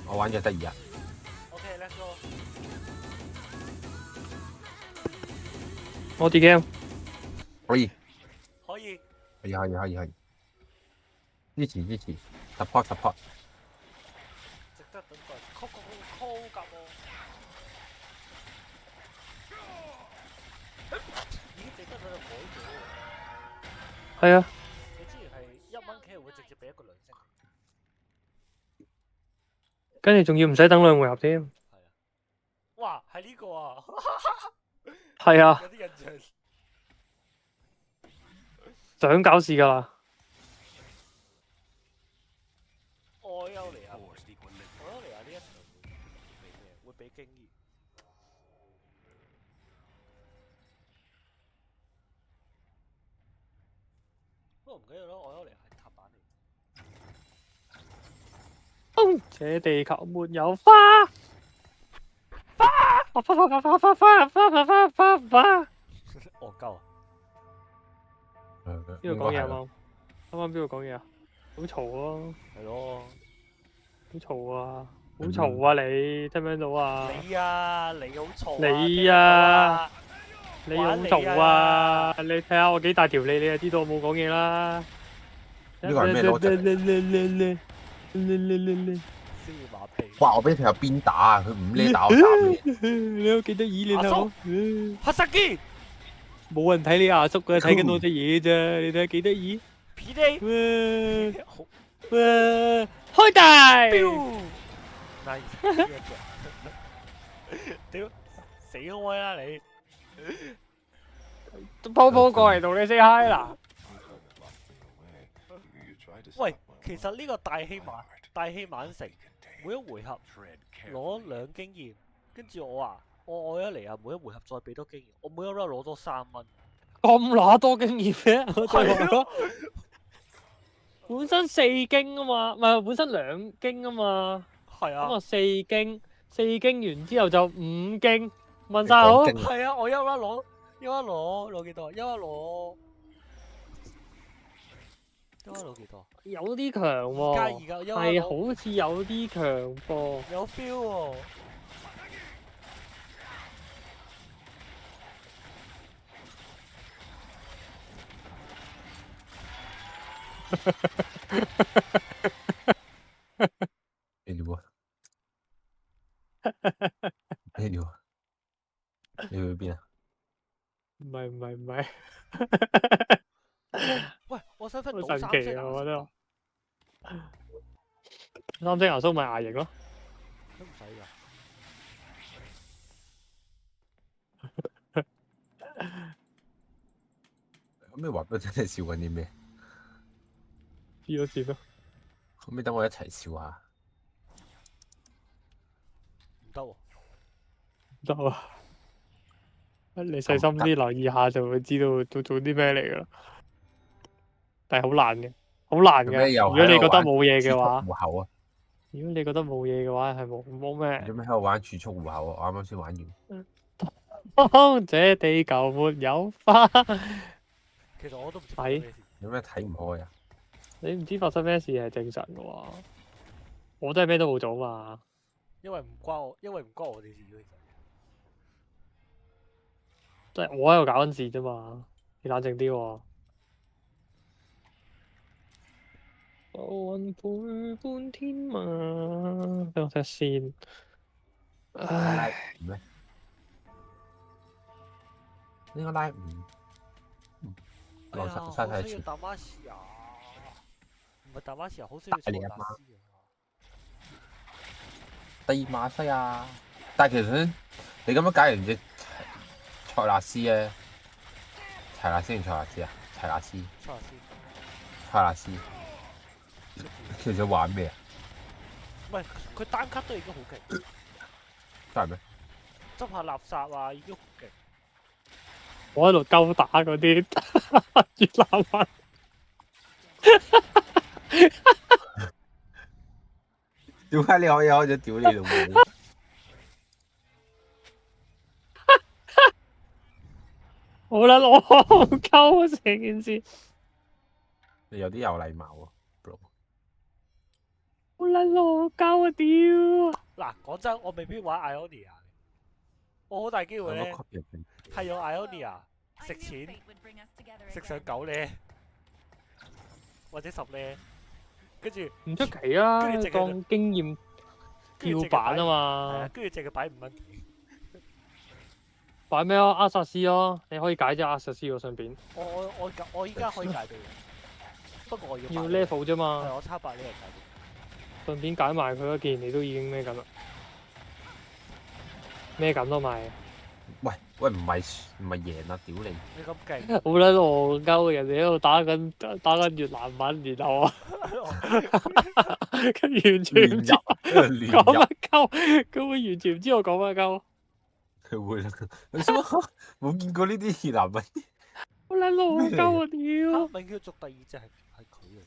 我玩咗得2日。OK，let's go。我啲 game 可以，可以。可以。支持，support。值得等待。call 夾喎。已經值得佢哋改咗。係啊，你之前係1蚊企會直接俾一個2星。跟住仲要唔使等2回合添。係啊。哇，係呢個啊！係啊，有啲印象。想搞事㗎啦。愛優尼亞呢一場會俾經驗。不過唔緊要咯，愛優尼亞係塔板嚟。這地球沒有花，花。戇鳩啊！邊度講嘢啊？啱啱邊度講嘢啊？好嘈咯，係咯。好嘈啊！好嘈啊！你聽唔聽到啊？你啊，你好嘈啊！你啊，你好嘈啊！你睇下我幾大條脷，你就知道我冇講嘢啦。呢個係咩邏輯？燒馬屁。哇！我俾條友鞭打啊！佢唔叻打我3嘢。你都幾得意，你睇我。黑塞基。冇人睇你阿叔嘅，睇緊我隻嘢啫。你睇下幾得意。皮地。開大。屌，死開啦你！波波過嚟同你 say hi 啦。喂，其實呢個大器晚成，每一回合攞2經驗，跟住我話我愛咗嚟啊，每一回合再俾多經驗，我每一 round 攞多3蚊。咁乸多經驗嘅，我就話咯。本身4經啊嘛，唔係本身2經啊嘛。係啊。咁啊4經完之後就5經，問晒好。係啊，我一 round 攞幾多？一 round 攞幾多？有啲強喎，係好似有啲強噃。有 feel 喎。咩料啊？咩料啊？你去邊啊？唔係。喂，我想分好到神奇啊！我覺得3星牙叔咪牙型咯。都唔使㗎。可唔可以話俾我聽你笑緊啲咩？黐咗線咯。可唔可以等我一齊笑下？唔得喎。得啊！你細心啲留意下就會知道做啲咩嚟㗎啦。但係好難嘅，好難嘅。如果你覺得冇嘢嘅話，儲蓄戶口啊！如果你覺得冇嘢嘅話，係冇咩。做咩喺度玩儲蓄戶口啊？我啱啱先玩完。這地球沒有花。其實我都唔知睇有咩睇唔開啊？你唔知發生咩事係正常嘅喎。我真係咩都冇做嘛。因為唔關我哋事嘅，其實。即係我喺度搞緊事啫嘛，你冷靜啲喎。浮雲陪伴天馬，俾我睇下先。唉，咩？呢個拉唔落實晒需要大馬士啊！唔係大馬士啊，好需要塞達斯啊！第馬西亞，但係其實你咁樣解完隻塞納斯咧，齊納斯定塞納斯啊？齊納斯。塞納斯。其實玩咩啊？唔係佢單卡都已經好勁。真係咩？執下垃圾啊，已經好勁。我喺度鳩打嗰啲越南人。點解你可以開咗屌你老母？好撚我鳩啊！成件事你有啲有禮貌喎，bro。好撚撚戇鳩啊屌！嗱，講真，我未必玩 Ionia，我好大機會咧係用 Ionia 食錢食上9呢，或者10呢，跟住唔出奇啊，跟住當經驗跳板啊係嘛啊，，跟住淨係擺5蚊。擺咩啊？阿薩斯咯，你可以解隻阿薩斯喎上邊，我依家可以解到嘅，不過我要要8 level 啫係嘛，我差8呢係解順便解埋佢一件，你都已經咩緊啦，咩緊咯咪，喂，唔係贏啊！屌你！到。你咁勁，好撚戇鳩，人哋喺度打緊越南文，然後啊，佢完全唔知亂講入，乜鳩，佢會完全唔知我講乜鳩，佢會啦。你乜冇見過呢啲越南文？好撚戇鳩啊屌！永叫族第2隻係佢啊，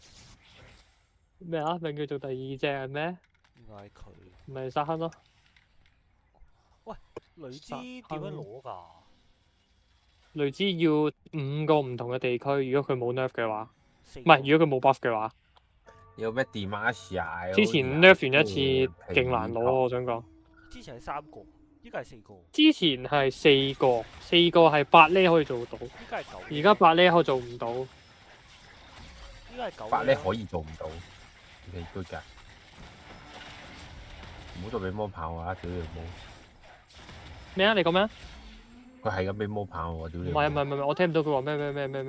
咩啊？名叫做第2隻係咩？唔係佢。咪沙坑咯。雷之點樣攞㗎？雷之要5個唔同嘅地區，如果佢冇 nerf 嘅話，唔唔係如果佢冇 buff 嘅話，有咩 Demacia？之前 nerf 完一次勁難攞，我想講。之前係3個，依家係4個，之前係4個，4個係8呢可以做到，依家係9。而家8呢可以做唔到。依家係9。8呢可以做唔到，OK good 㗎。唔好再俾魔炮我啦，屌你老母！咩啊？你講咩啊？佢係咁俾魔炮我，屌你！唔係，我聽唔到佢話咩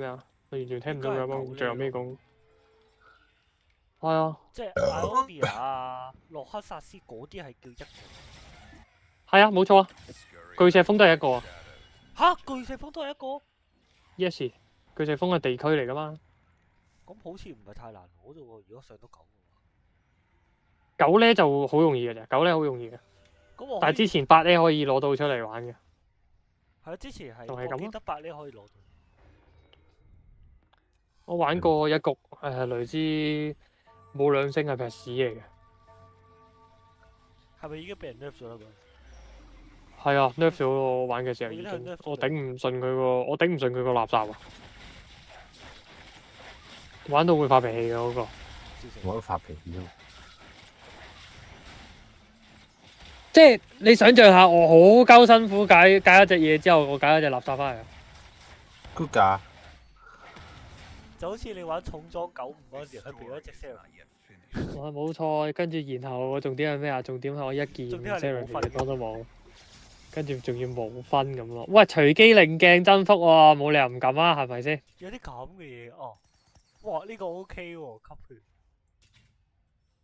啊！我完全聽唔到佢講最後尾講。係啊，即係 Ionia 啊、洛克薩斯嗰啲係叫1個。係啊，冇錯啊，巨石峰都係1個啊。嚇！巨石峰都係1個？ Yes，巨石峰係地區嚟噶嘛。咁好似唔係太難攞啫喎，如果上到9嘅話。9呢就好容易嘅啫，9呢好容易嘅。咁我但係之前8呢可以攞到出嚟玩嘅。係啊，之前係仲係咁咯我記得8呢可以攞到。我玩過一局雷之冇2星係劈屎嚟嘅。係咪已經俾人 nerf 咗啦？係啊，nerf 咗我玩嘅時候已你都係經， nerf 咗我頂唔順佢個垃圾啊！玩到會發脾氣嘅嗰個。我都發脾氣咯。即係你想象下，我好鳩辛苦解一隻嘢之後，我解一隻垃圾翻嚟。 good 㗎。就好似你玩重裝95嗰陣時，佢俾咗一隻 Seraphine。我冇錯，跟住然後我重點係咩啊？重點係我一件重點係你冇 Seraphine 分幫都冇，跟住仲要冇分咁咯。喂，隨機令鏡增幅喎，冇理由唔撳啊，係咪先？有啲咁嘅嘢哦。哇！呢個 OK 喎，吸血。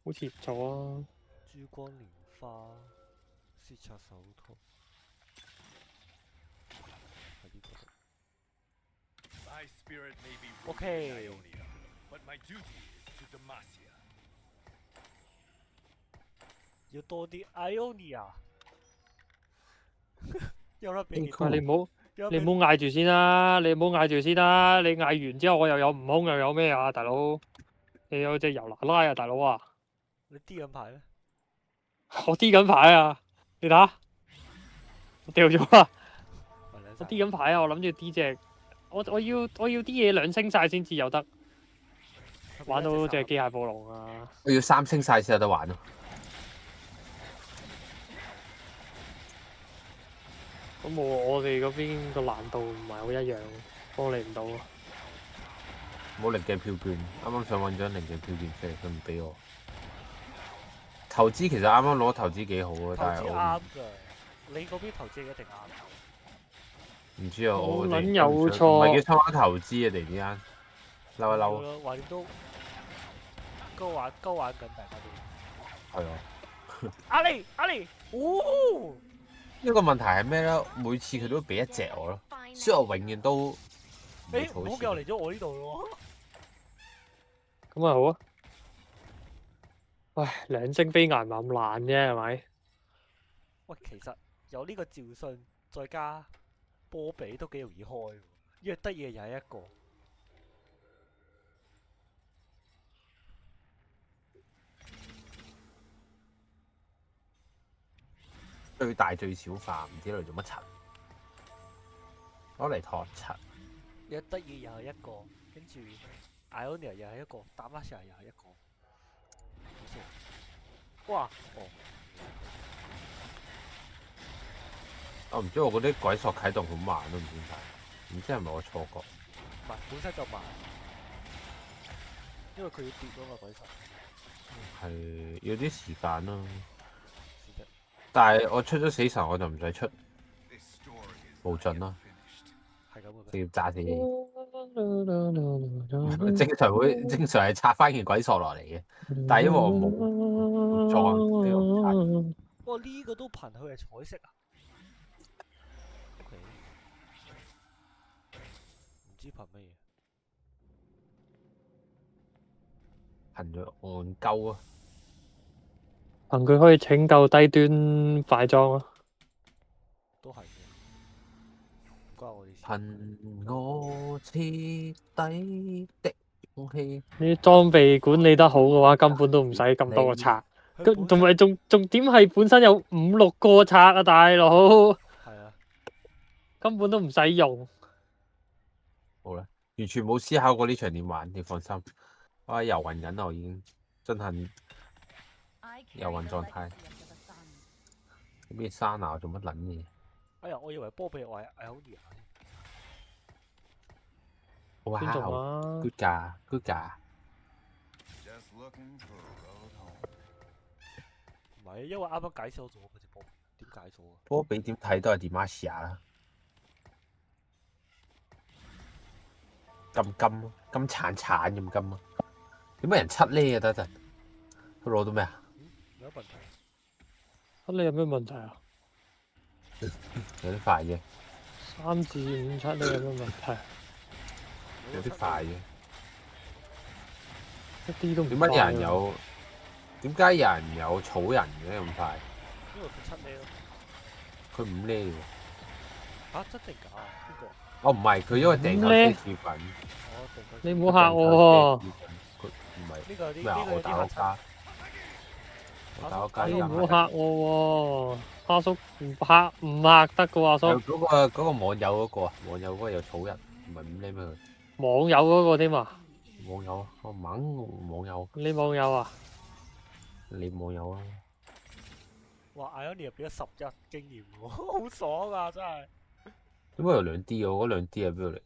好似唔錯啊！珠光蓮花、竊賊手套。喺呢度。OK。要多啲 Ionia。有得俾喂，你唔好有你唔好嗌住先啦，你唔好嗌住先啦。你嗌完之後，我又有悟空，又有咩啊，大佬？你有隻油拿拉啊，大佬啊！你 D 緊牌咩？我 D 緊牌啊！你睇下，我掉咗啦！我 D 緊牌啊！我諗住 D 隻，我要啲嘢2星晒先至有得玩到隻機械暴龍啊！我要3星晒先有得玩咯。咁我哋嗰邊個難度唔係好一樣，幫你唔到。冇零嘅票券，啱啱想揾張零嘅票券出嚟，佢唔俾我。投資其實啱啱攞投資幾好啊，投資但係我啱㗎。你嗰邊投資一定啱。唔知啊，我撚哋有錯唔係叫參加投資啊，突然之間嬲一嬲。咯，橫掂都鳩玩緊，大家都。係啊。阿里，哦！一個問題係咩咧？每次佢都俾一隻我咯，所以我永遠都唔會誒，唔好儲錢。叫我嚟咗我呢度咯。咁咪好啊！喂，2星飛岩唔係咁難啫，係咪？喂，其實有呢個趙信，再加波比都幾容易開喎。約得嘢又係一個。最大最小化，唔知攞嚟做乜柒，攞嚟托柒。約得嘢又係一個，跟住 Ionia 又係一個，打馬士又係一個。哇！哦，我唔知我嗰啲鬼索啟動好慢都唔知點解，唔知係咪我錯覺？唔係本身就慢，因為佢要跌嗰個鬼神。係要啲時間啦。是的。但係我出咗死神我就唔使出無盡啦，係咁嘅直咩？接炸死你。正常係拆翻件鬼索落嚟嘅，但係因為我冇撞呢個拆。哇！呢個都憑佢係彩色啊？OK，唔知憑乜嘢？憑咗戇鳩啊！憑佢可以拯救低端擺裝啊！都係嘅，唔關我哋事。憑我徹底的勇氣。你啲裝備管理得好嘅話，根本都唔使咁多個賊。同埋重點係本身有5、6個賊啊，大佬。係啊。根本都唔使用。好啦，完全冇思考過呢場點玩，你放心。我喺遊魂緊，我已經進行遊魂狀態。咩山啊？做乜撚嘢？哎呀，我以為波比我係艾奧尼亞。哇邊種啊 ！good 㗎，good 㗎。唔係，因為啱啱解鎖咗嗰隻波比，點解鎖啊？波比點睇都係點馬士亞啦。咁金，金鏟鏟咁金啊！點解人七呢啊？得陣，佢攞到咩啊？有問題。你有咩問題啊？有啲快啫。3至5七你有咩問題？有啲快嘅。一啲都唔點解有人有？點解有人有草人嘅咁快？因為佢7呢咯。佢5呢喎。嚇！真定假啊？邊個？哦，唔係，佢因為訂購奢侈品。你唔好嚇我喎！佢唔係呢個咩啊？我打我家，我打我家。你唔好嚇我喎！阿叔唔嚇得噶喎，阿叔。嗰個網友嗰個啊，網友嗰個有草人，唔係5呢咩佢？網友嗰個添啊！網友啊，我猛網友。你網友啊？你網友啊？哇！艾奧尼亞變咗11經驗喎，好爽啊！真係。點解有2D 啊？我嗰2D 係邊度嚟？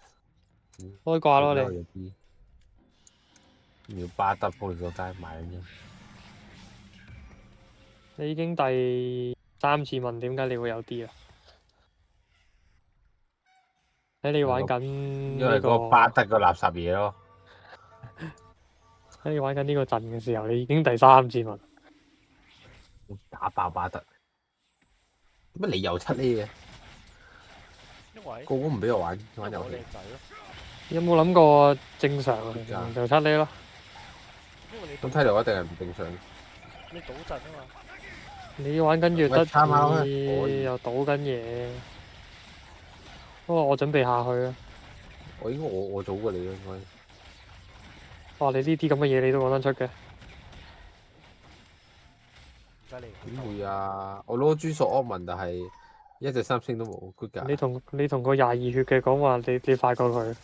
開掛咯你。要巴德鋪個街買緊啫。你已經第3次問點解你會有啲啊？喺你玩緊因為嗰個巴德個垃圾嘢咯。喺你玩緊呢個陣嘅時候，你已經第3次問。打爆巴德。點解你又7呢嘅？因為個個唔俾我玩遊戲。有冇諗過正常就7呢咯？咁睇嚟我一定係唔正常。你賭陣啊嘛。你玩緊越得意又賭緊嘢。不過我準備下去啊。我應該我早過你咯，應該。哇！你呢啲咁嘅嘢你都講得出嘅？點會啊？我攞珠索惡文，但係1隻3星都冇 good 㗎。你同個22血嘅講話，你快過佢。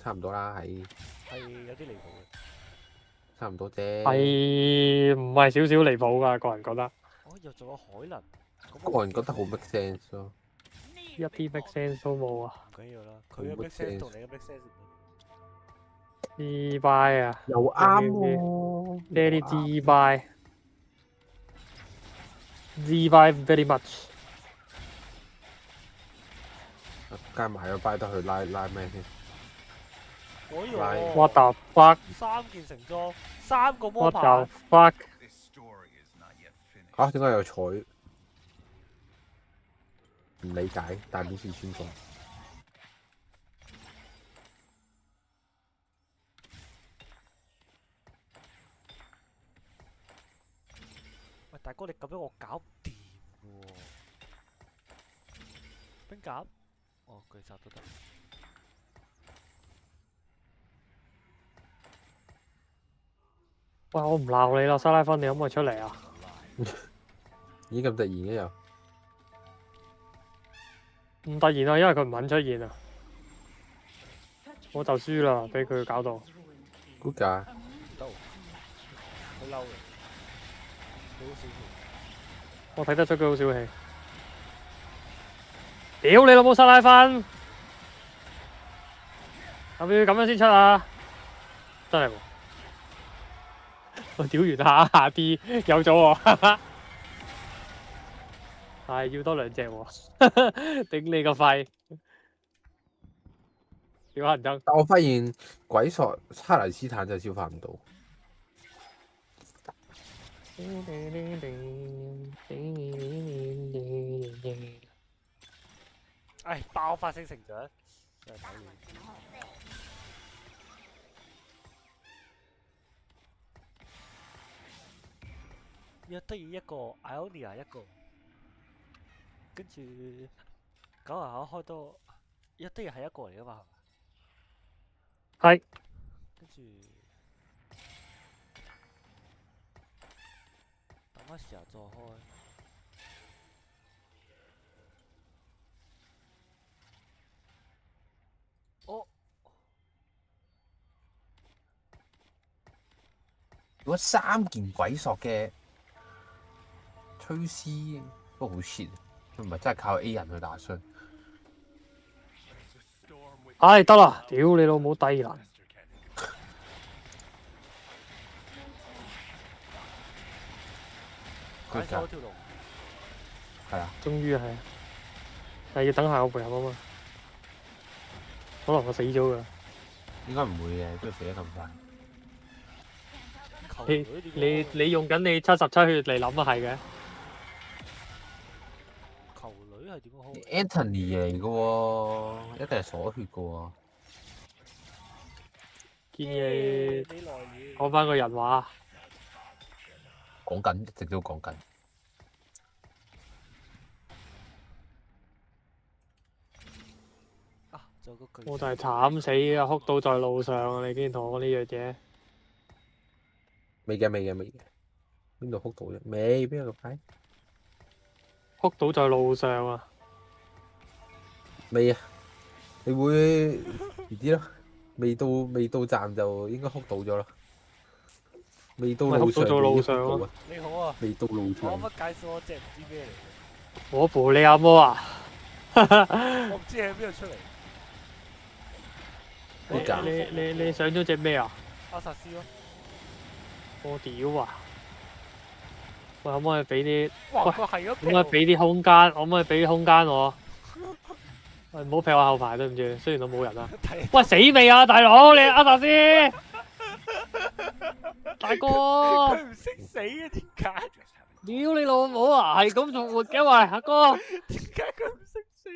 差唔多啦，係有啲離譜嘅。差唔多啫。係唔係少少離譜㗎？個人覺得。又仲有海能。個人覺得好 make sense 咯。一啲 make sense 都冇啊！唔緊要啦，佢嘅 make sense 同你嘅 make sense 唔同。自拜啊！又啱喎。呢啲自拜。自拜 very much。加埋個拜得去拉咩先？我以為 What the fuck？ 3件成裝，3個魔牌。 What the fuck？ 點解有彩？唔理解，但表示尊重。喂，大哥，你咁樣我搞唔掂喎。冰甲？哦，巨殺都得。喂，我唔鬧你啦，沙拉芬，你可唔可以出嚟啊？咦，咁突然嘅又？唔突然啊，因為佢唔肯出現啊，我就輸啦，俾佢搞到。估價。唔得喎，好嬲嘅。佢好小氣。我睇得出佢好小氣。屌你老母，塞拉芬！係咪要咁樣先出啊？真係喎！我屌完下啲有咗喎，係要多2隻喎，頂你個肺！屌人憎！但我發現鬼索哈黎斯坦真係消化唔到。唉，爆發性成長，真係討厭。約德爾一個 ，Ionia 一個，跟住9下開多，約德爾係一個嚟噶嘛？係。跟住等乜時候再開？哦，如果3件鬼索嘅吹絲都好 shit， 佢唔係真係靠 A 人去打傷。唉，得啦！屌你老母低能！解咗條路。係啊，終於係，但係要等下個回合啊嘛。可能我死咗㗎。應該唔會嘅，都死得咁快。你用緊你77血嚟諗啊，係嘅。球女係點樣開 Anthony 嚟嘅喎，一定係鎖血嘅喎。建議講翻個人話。講緊，一直都講緊。我就係慘死啊！哭到在路上啊！你竟然同我講呢樣嘢。未嘅，邊度哭到啫？未，邊有咁快？哭到在路上啊！未啊，你會唔知咯？未到站就應該哭到咗咯。未到路上路上咯。你好啊！未到路上。我可唔可以介紹我隻唔知咩嚟？我扶你阿摩啊！我唔知喺邊度出嚟。你上咗隻咩啊？阿薩斯咯。我屌啊！喂，可唔可以俾啲？哇！佢係咁。可唔可以俾啲空間？可唔可以俾啲空間我？喂，唔好劈我後排，對唔住，雖然我冇人啊。喂，死未啊，大佬！你阿薩斯，大哥。佢唔識死啊？點解？屌你老母啊！係咁復活嘅喂，阿哥。點解佢唔識死？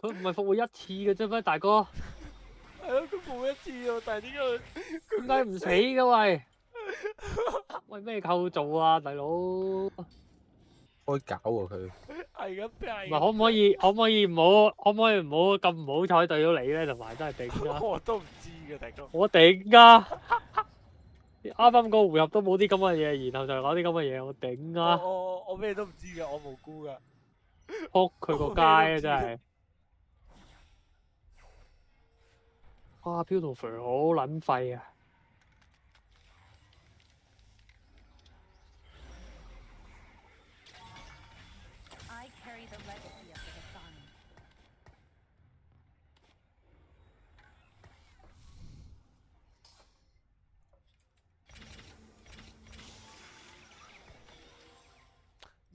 佢唔係復活1次嘅啫咩，大哥？係咯，佢復活1次喎，但係點解唔死嘅喂？喂，咩構造啊，大佬？開搞喎佢。係咁咩？唔係可唔可以唔好咁唔好彩對到你咧？同埋真係頂啊！我都唔知嘅，大哥。我頂啊！啱啱個回合都冇啲咁嘅嘢，然後就講啲咁嘅嘢，我頂啊！我咩都唔知嘅，我無辜噶。撲佢個街啊！真係。哇！飄同肥好撚廢啊！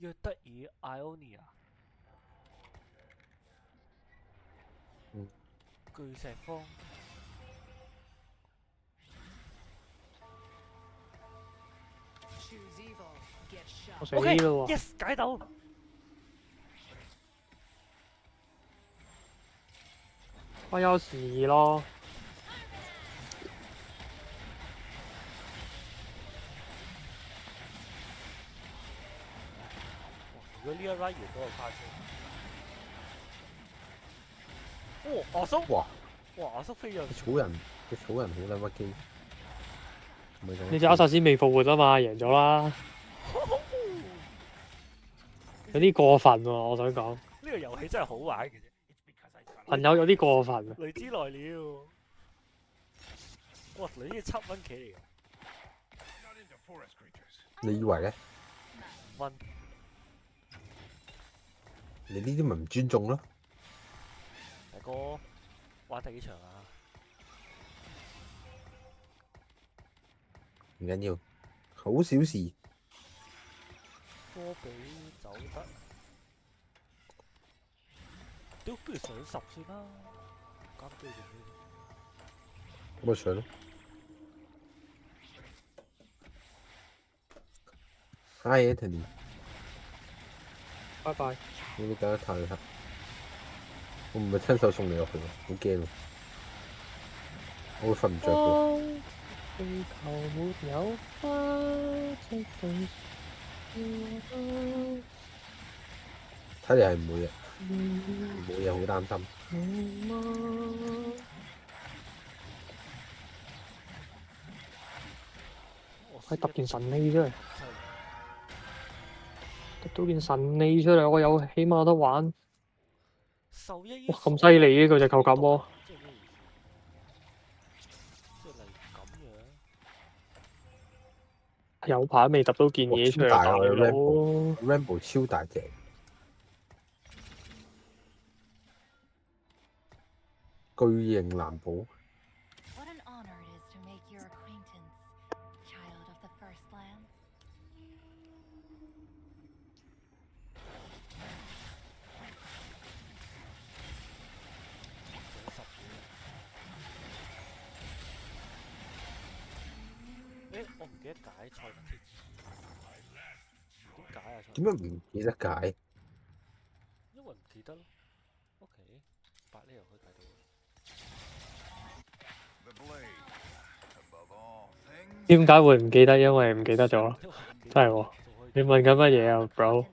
約德爾 Ionia。巨石方。我死啦喎 ！Yes， 解到。我有事咯。如果呢一 round 完都係快速。哇！阿叔。哇！阿叔飛咗。草人好撚屈機。你隻阿薩斯未復活啊嘛，贏咗啦。有啲過分喎，我想講。呢個遊戲真係好玩嘅啫。朋友有啲過分啊！雷之來了。哇！你呢7蚊棋嚟㗎。你以為咧？分。你呢啲咪唔尊重咯？大哥，玩第幾場啊？唔緊要，好小事。波比走得，屌不如上10先啦，加飛做咩？咁咪上咯。Hi Anthony，拜拜。你搞得太黑，我唔係親手送你落去喎，好驚喎，我會瞓唔着嘅。地球沒有花，即對睇嚟係唔會嘅，冇嘢好擔心。係揼件神器出嚟，揼到件神器出嚟，我有起碼有得玩。哇，咁犀利嘅佢隻扣甲魔。有排未揼到件嘢出嚟，大佬。Rambo 超大隻，巨型藍寶。我唔記得解賽添，點解啊？點解唔記得解？因為唔記得咯。OK，8呢又可以解到。點解會唔記得？因為唔記得咗，真係喎。你問緊乜嘢啊 ，bro？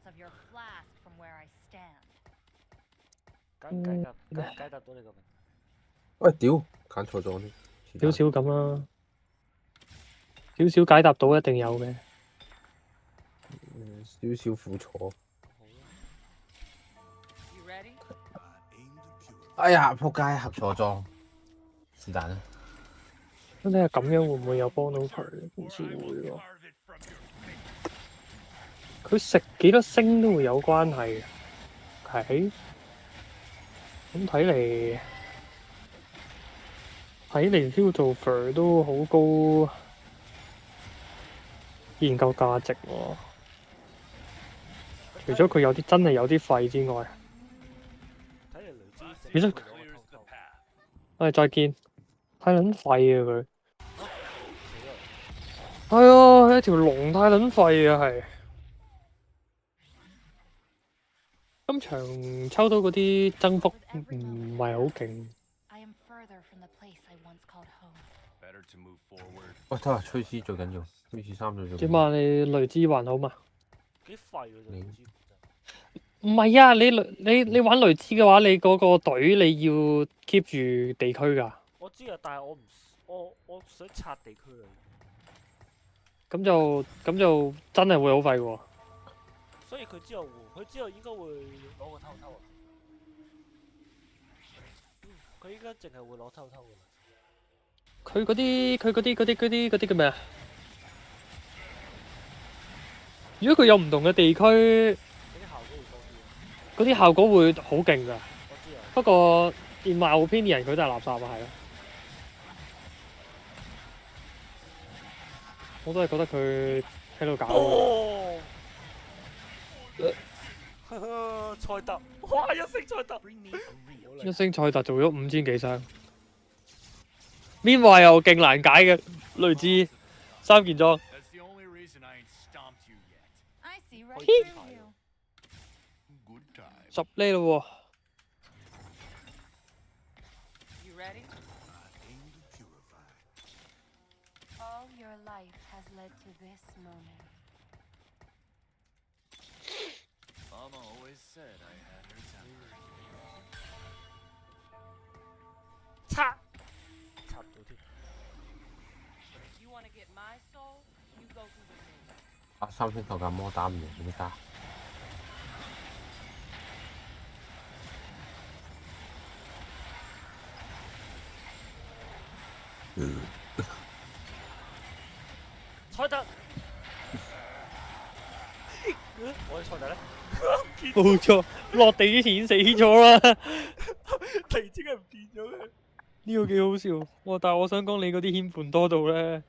解答到你個問題。喂，屌，揀錯咗添。少少咁啦。少少解答到一定有嘅，少少苦楚。哎呀，仆街，合錯裝，是但啦。咁睇下咁樣會唔會有幫到佢？好似會喎。佢食幾多星都會有關係嘅，係。咁睇嚟 Piltover 都好高研究價值喎。除咗佢有啲真係有啲廢之外，其實我哋再見，太撚廢啊佢。係啊，一條龍太撚廢啊係。今場抽到嗰啲增幅唔係好勁。喂，睇下吹絲最緊要，吹絲3最緊要。點啊？你雷之還好嘛？幾廢㗎雷之。唔係啊！你玩雷之嘅話，你嗰個隊你要 keep 住地區㗎。我知啊，但係我想拆地區啊。咁就真係會好廢喎。所以佢之後應該會攞個偷啊。佢應該淨係會攞偷㗎啦。佢嗰啲叫咩啊？如果佢有唔同嘅地區，嗰啲效果會好勁㗎。不過 in my opinion 佢都係垃圾啊，係咯。我都係覺得佢喺度搞。賽特，哇！一星賽特，一星賽特做咗5000幾傷。邊話又勁難解嘅雷之3件裝。10呢咯喎。插到添。3星球架魔打唔贏點打？賽特，我哋錯咗咧，冇錯，落地之前已經死咗啦。突然之間唔見咗嘅。呢個幾好笑。哇！但係我想講你嗰啲鍵盤多到咧，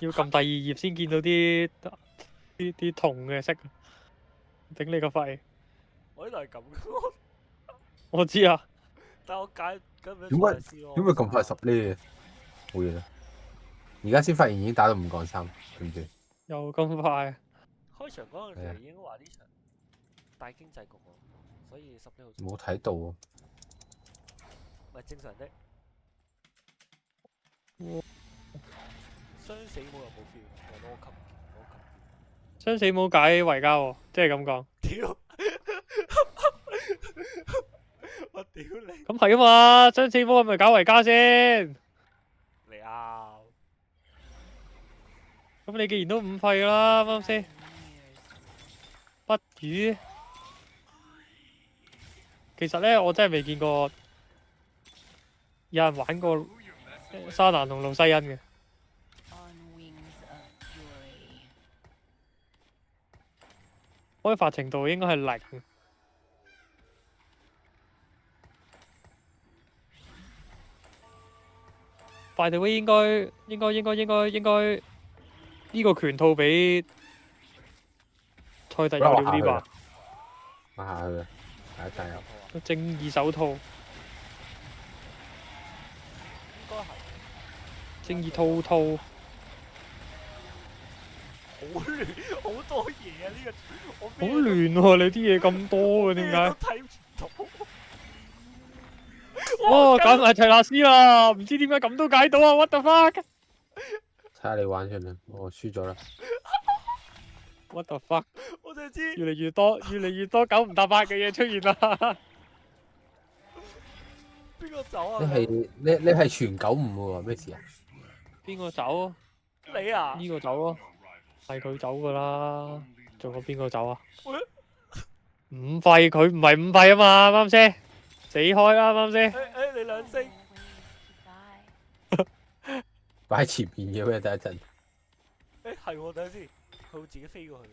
要撳第二頁先見到啲銅嘅色，頂你個肺！我呢度係咁嘅。我知啊。但係我解咁樣點解咁快10呢？冇嘢啦。而家先發現已經打到5-3，對唔對？又咁快？開場嗰陣時已經話呢場大經濟局喎，所以10幾號冇睇到喎。咪正常的。雙死冇又冇 feel，我攞級。雙死冇解維加喎，即係咁講。屌！我屌你！咁係啊嘛，雙死冇係咪搞維加先？你拗！咁你既然都5費啦，啱啱先？不如，其實咧，我真係未見過有人玩過沙蘭同路西恩嘅。開發程度應該係0。By the way，應該呢個拳套比賽特有料啲吧？下去啊！加油！正義手套，應該係正義套套。好亂，好多嘢啊！呢個我好亂喎！你啲嘢咁多嘅點解？睇唔到。哇！揀埋齊納斯啦，唔知點解咁都解到啊 ！What the fuck？ 睇下你玩先啦，我輸咗啦。What the fuck？ 我就知越嚟越多9唔搭8嘅嘢出現啦。邊個走啊？你係全95喎，咩事啊？邊個走？你啊？呢個走咯，係佢走噶啦。仲有邊個走啊？5費佢唔係5費啊嘛，啱先？死開啦，啱先？誒，你2星。擺喺前面嘅咩？第一陣。誒係喎，等陣先，佢會自己飛過去。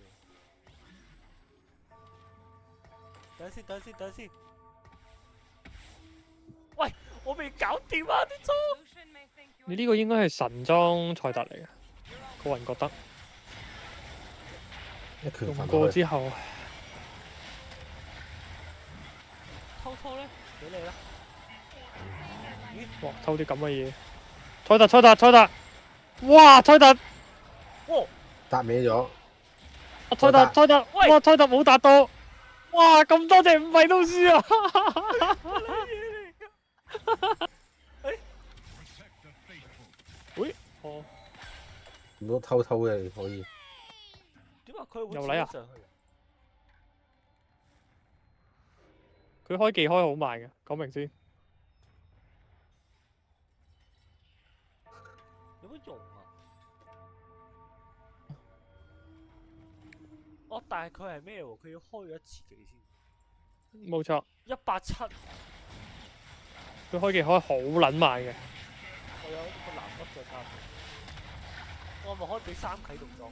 等陣先。喂，我未搞掂啊啲裝。你呢個應該係神裝賽特嚟嘅，個人覺得。用過之後，偷咧，俾你啦。哇！偷啲咁嘅嘢，賽特，哇！賽特，哇！搭歪咗。賽特，哇！賽特冇達到，哇！咁多隻5費都輸啊！喂，哦，唔好偷嘅可以。點解佢會又嚟啊？上去？佢開技開好慢嘅，講明先。有乜用啊？哦，但係佢係咩喎？佢要開咗1次技先。冇錯。187。佢開技開好撚慢嘅。我有個藍粒再加佢。我係咪可以俾3啟動裝？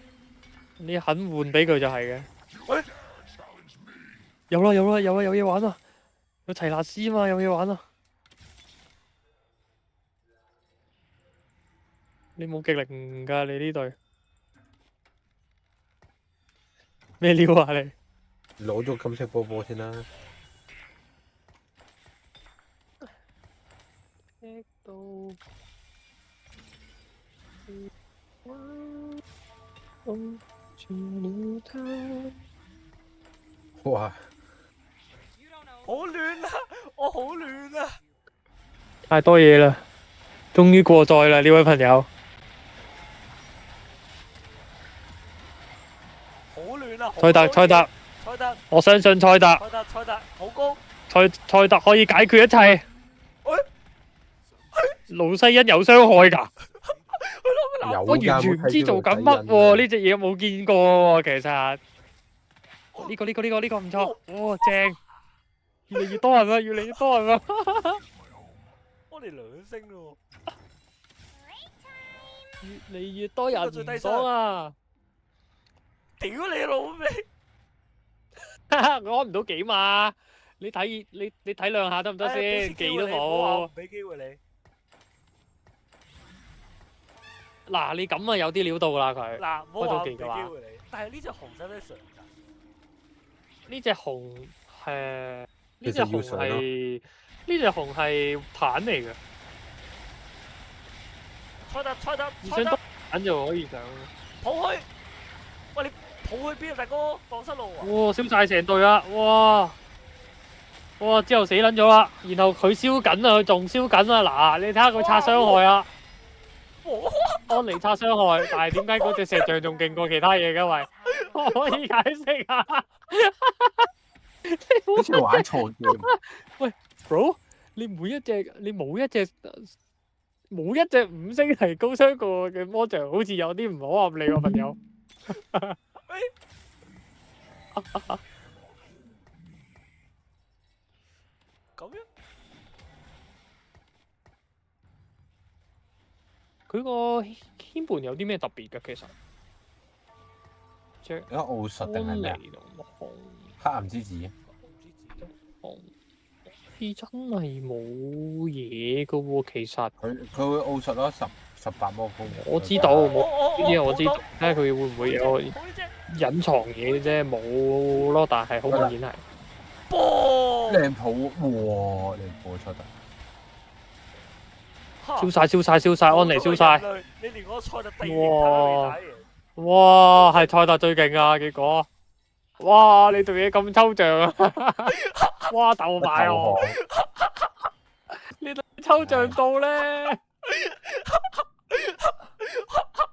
你肯換俾佢就係嘅。有嘢玩啊！有齊納斯嘛，有嘢玩啊！你冇極力噶，你呢隊咩料啊你？攞咗金色波波先啦。哇！好亂啊！我好亂啊！太多嘢啦，終於過載啦呢位朋友。好亂啊！賽特，我相信賽特好高。賽特可以解決一切。盧西恩有傷害㗎，我完全唔知做緊乜喎，呢隻嘢冇見過喎，其實。呢個唔錯，哇正！越嚟越多人啦，我哋2星咯。越嚟越多人唔爽啊！屌你老味！我攞唔到幾嘛？你睇兩下得唔得先？技都冇。俾機會你。嗱，你咁啊有啲料到啦佢。嗱，唔好話俾機會你。但係呢隻紅使唔使上㗎？呢隻紅係呢隻紅係彈嚟嘅。菜得，你想彈就可以上。抱去！喂，你抱去邊啊，大哥？蕩失路啊！哇，燒晒成隊啦！哇，之後死撚咗啦，然後佢燒緊啊，佢仲燒緊啊！嗱，你睇下佢擦傷害啊！安妮擦傷害，但係點解嗰隻石像仲勁過其他嘢嘅？喂，我可以解釋下。好似玩錯嘅。喂 ，bro， 你冇一隻5星係高傷過嘅魔像，好似有啲唔好合理喎，朋友。咁樣？佢個牽絆有啲咩特別嘅？其實，一個奧術定係咩啊？黑暗之子。真係冇嘢噶喎，其實。佢會奧術咯，18魔攻。我知道，呢啲我知道，睇下佢會唔會有隱藏嘢啫，冇咯，但係好明顯係。靚譜，哇！靚譜出得。燒晒，安妮燒晒。你連嗰個賽特第二哇，係賽特最勁啊！結果，哇！你做嘢咁抽象啊！哇，鬥埋我，你抽象到咧〜